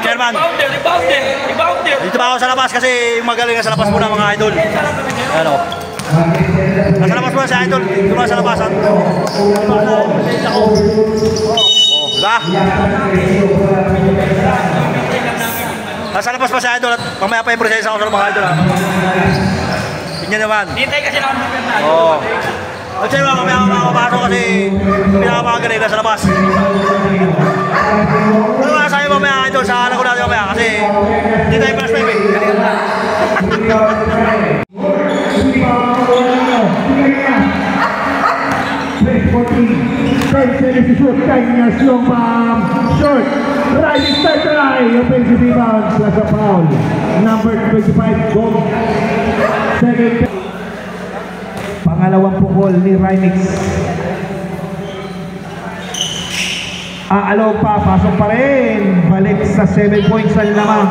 Chairman. Rebounder. Dito ba ako sa labas kasi magaling sa labas muna mga idol. Ayan o. Nasa labas muna si idol. Dito ba sa labasan? Diba? Nasa labas pa si idol at mamaya pa yung presensya ako sa mga idol. Tingnan naman. Hintay kasi naman ng Bernal. Oo. At siya naman mamaya makapasok kasi pinakamagaling na sa labas. Ano ba sa'yo mamaya idol sa anak ko natin mamaya kasi hindi tayo plus 5 eh. Short, right side try, offensive rebound, plus a foul. Number 25, goal. Second. Pangalawang pukol ni Rymix. Aalaw pa, pasok pa rin. Balik sa 7 points ang lamang.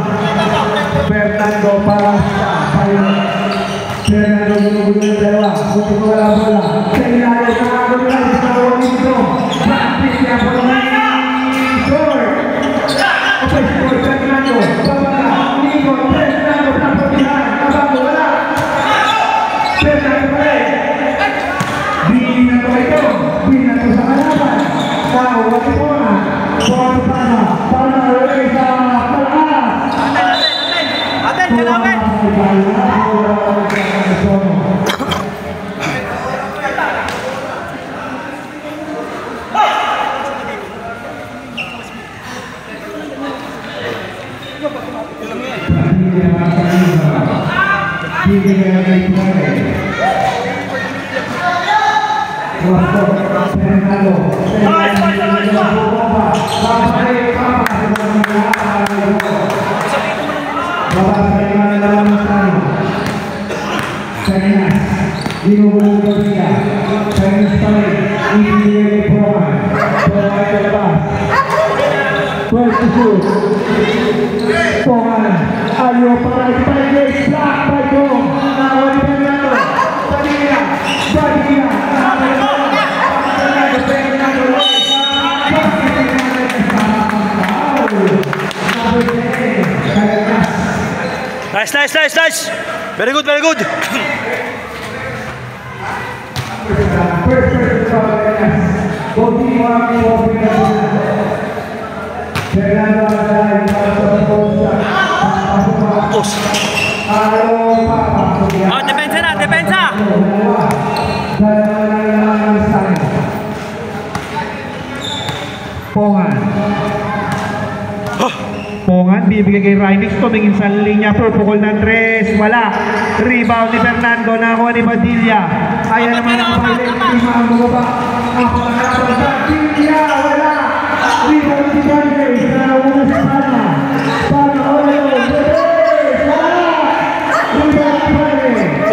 Fernando para sa Fernando gugulo ng dalawa. Buti ko wala bola. Sa ilalim ng agad sa bawang dito. Practice niya po naman. Short. Okay, score Fernando. Babala. Nico. Fernando. Tapos Kabago. Wala. Fernando pa rin. Binato ito. Binato sa kalaban. Tao. Wati mo na. Bawang sana. Para rin sa palakas. Aten, kalaban. Ayo para Spiders, Black Bago, Nawal Fernando, Padilla, Nice. Very good. Oh, depensa. Pongan, bibigay kay Rymix, tumingin sa linya, pupukol ng tres, wala. Rebound ni Fernando, nakuha ni Padilla. Ayan naman ang balik, limang bumaba. Ako na Padilla, wala. Rebound si Padilla, nakuha sa pana. Pana, wala.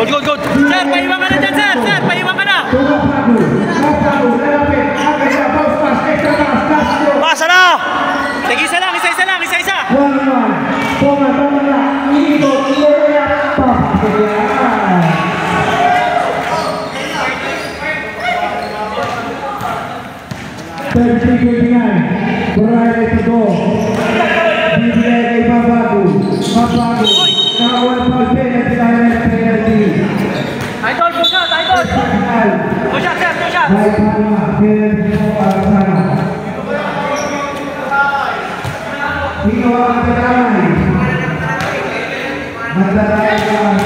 Good. Sir, paiwan ka na dyan, sir. Paiwan ka na. Pasa na! Sige, isa lang. Idol, push out. Push out, sir, push out.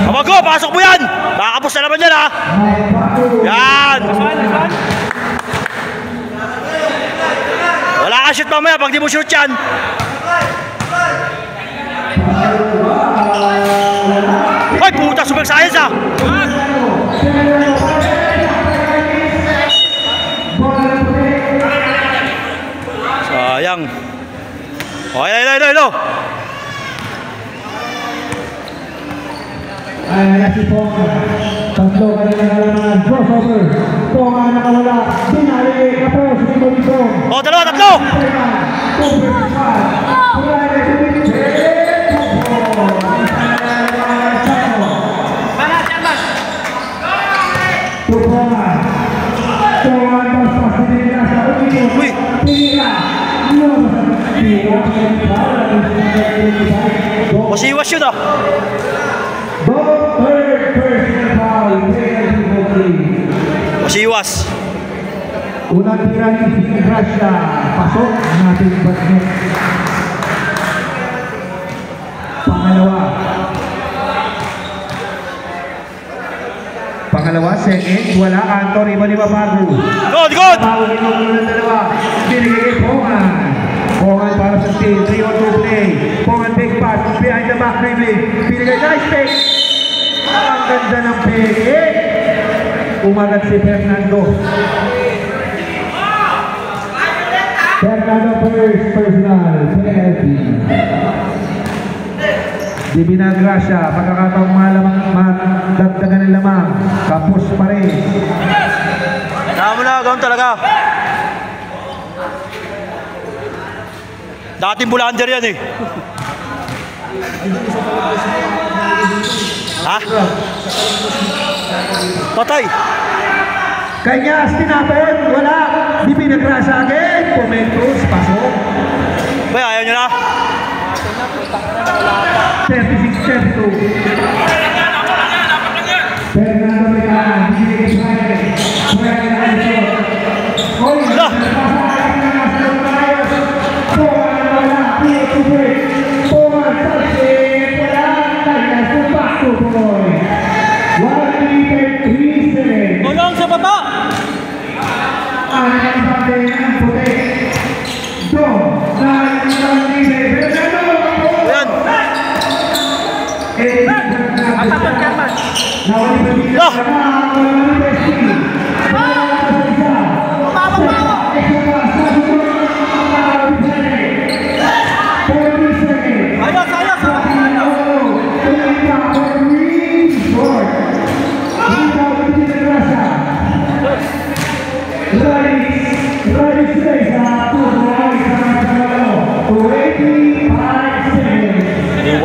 Kamago, pasok mo yan! Nakakapos na naman yan ha! Yan! Wala ka shoot mamaya pag di mo shoot yan! Ay puta, super science ha! Sayang! Okay, hello! Ayan si Ponga. Tatlo ka na nalaman. Crossover. Ponga nakawala. Dinali. Kapos. Sino dito? O, dalawa, tatlo! Uy! Masiwas yun ah. Third personal foul, penalty for three. Masiwas. Unang tira ni Big Russia, pasok ang ating basket. Pangalawa, second, wala, Anton, iba ni Babago. Good, good! Babago, inuulo ng dalawa, binigay kay Pongan. Pongan para sa team, 3-on-2 play. Pongan big pass, behind the back dribbling. Binigay, nice pick. Ang ganda ng peke. Umagat si Fernando. Fernando first personal penalty. Di Binagrasya, pagkakataong dagdagan ng lamang. Kapos pa rin. Tama na, gawin talaga. Dating bulander yan eh. Ha? Patay. Kanyas, tinapon, wala. Di Binagrasya again. Pumentos, pasok. Bay, ayaw nyo na. 36-32. Fernando Mecan, binigay kay Brian. Brian na ito. Oy, napasakin na nasa tayo. Pongan na wala. Pinag-tubig. Pongan, touching. Wala. Kanyas, back to boy. 1-3-3-7. Tulong sa baba. Ang nagpapatay ng puti. Dom, Fernando. Ayan. Atapon ka man. Ayos, ayos.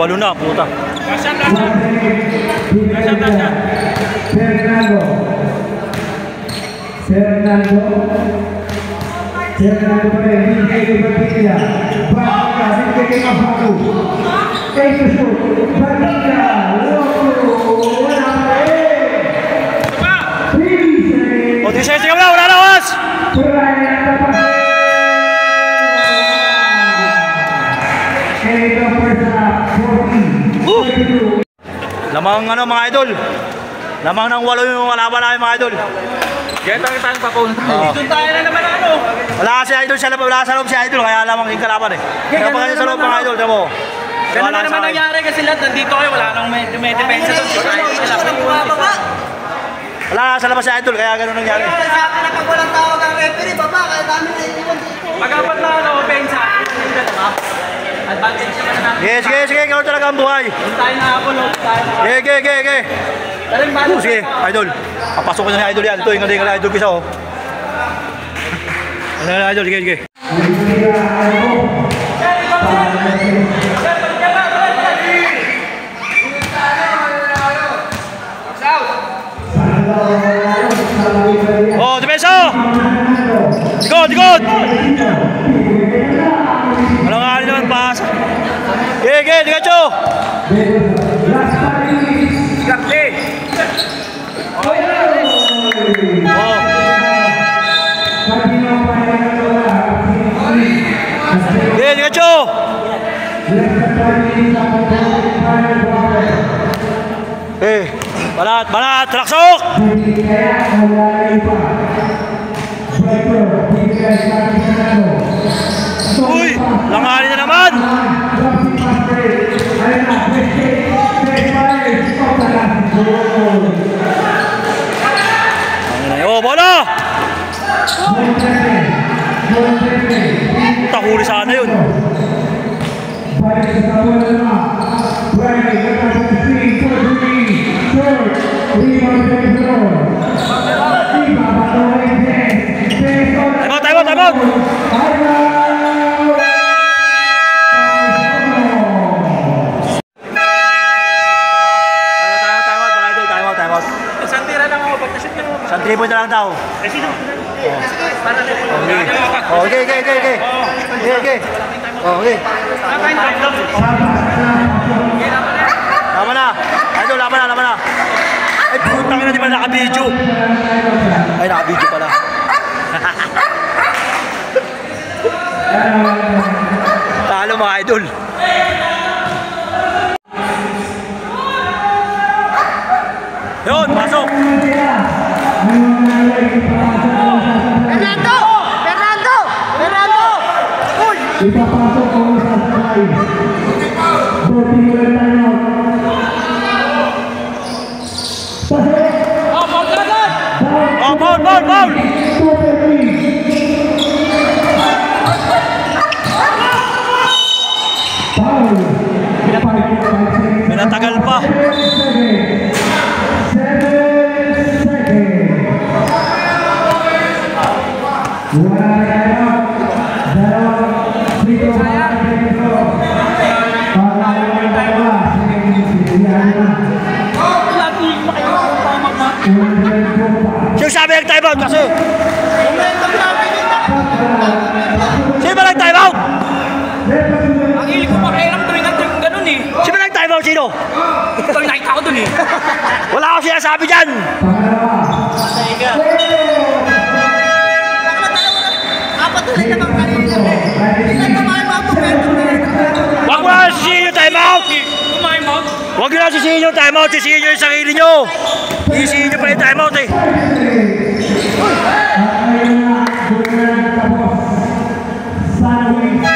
Walo na, puta. Fernando pa rin, binigay kay Batilla. Batilla, binigay kay Mabago. Take the shoot. Batilla, wala pa rin. O, 3 seconds ka wala na, was! Brian tapos. Ito first half, 14. Lamang ano mga idol. Lamang ng 8 yung kalaban namin mga idol. Ganito ang tayong papunta. Doon tayo na naman ano. Wala kasi idol siya, wala sa loob si idol, kaya lamang yung kalaban eh. Kaya pa kayo sa loob mga idol, tama mo. Ganun na naman nangyari kasi lahat nandito kayo. Wala nang may depensa doon. Wala sa labas si idol, kaya ganun nangyari. Sa akin na pag walang tawag ang referee, baba, kaya dami na iwan dito. Pag-apat na ano, pensa. Advantage naman na natin. Sige, gano'n talaga ang buhay. Doon tayo na ako, no? Sige. Sige, idol. Papasok ko na ni idol yan. Ito, ingat na idol ko isa, oh. Ano na idol, sige. Oh, depensa! Good! Walang ali naman, pass. Sige, diretso! Kapte! Oh. Sige, diretso! Balat, traksok! Uy, langali na naman! Oh, bola! Tahuli sana yun. Time out! Isang tira lang ako, pagkashoot ka naman. Isang 3 point na lang daw. Para Okay. Okay. Laban na. Idol, laban na. Ay, putang ina, di ba naka-video? Ay, naka-video pala. Talo mga idol. Yun, pasok. Fernando! Fernando! Fernando! Uy! Ipapasok ko sa sakay. Boting mo lang tayo. Oh, ball ka agad! Oh, ball! Super free. Foul. Pinatagal pa. 7 seconds. Wala na kayo. Dalawang free throw para sa free throw. Pangalawa yung dalawa. Sinihan na. Lagi makikita mo pa. Sino sabi nag-timeout kasi? Sino ba nag-timeout? Ang hilig ko pakialam tuwing natin kung ganun eh. Sino ba nag-timeout? Sino? Ito yung nakita ko dun eh. Wala akong sinasabi dyan. Apat ulit naman kanina. Ilan naman mga pumento na rin. Huwag mo na sisihin yung timeout. Kumain mo? Huwag nyo na sisihin yung timeout. Sisihin nyo yung sarili nyo. Sisihin nyo pa yung timeout eh. Malupit.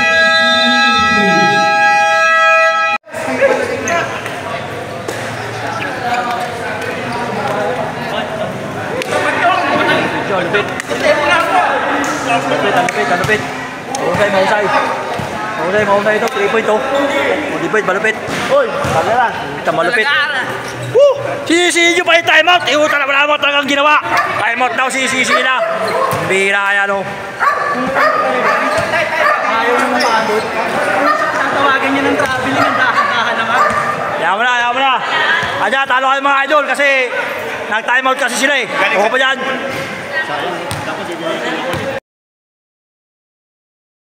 Mahusay ito. 3 point to. Malupit, malupit. Uy, pagkala. Ito malupit. Woo! Sisisihin nyo pa yung timeout. Iuta na wala mo talagang ginawa. Timeout daw, sisisihin na. Bira yan o. Ayaw naman maabot. Tatawagan niya ng traveling ng dahan-dahan naman. Yaman na. Adya, talo kayo mga idol kasi nag-timeout kasi sila eh. Ako pa dyan.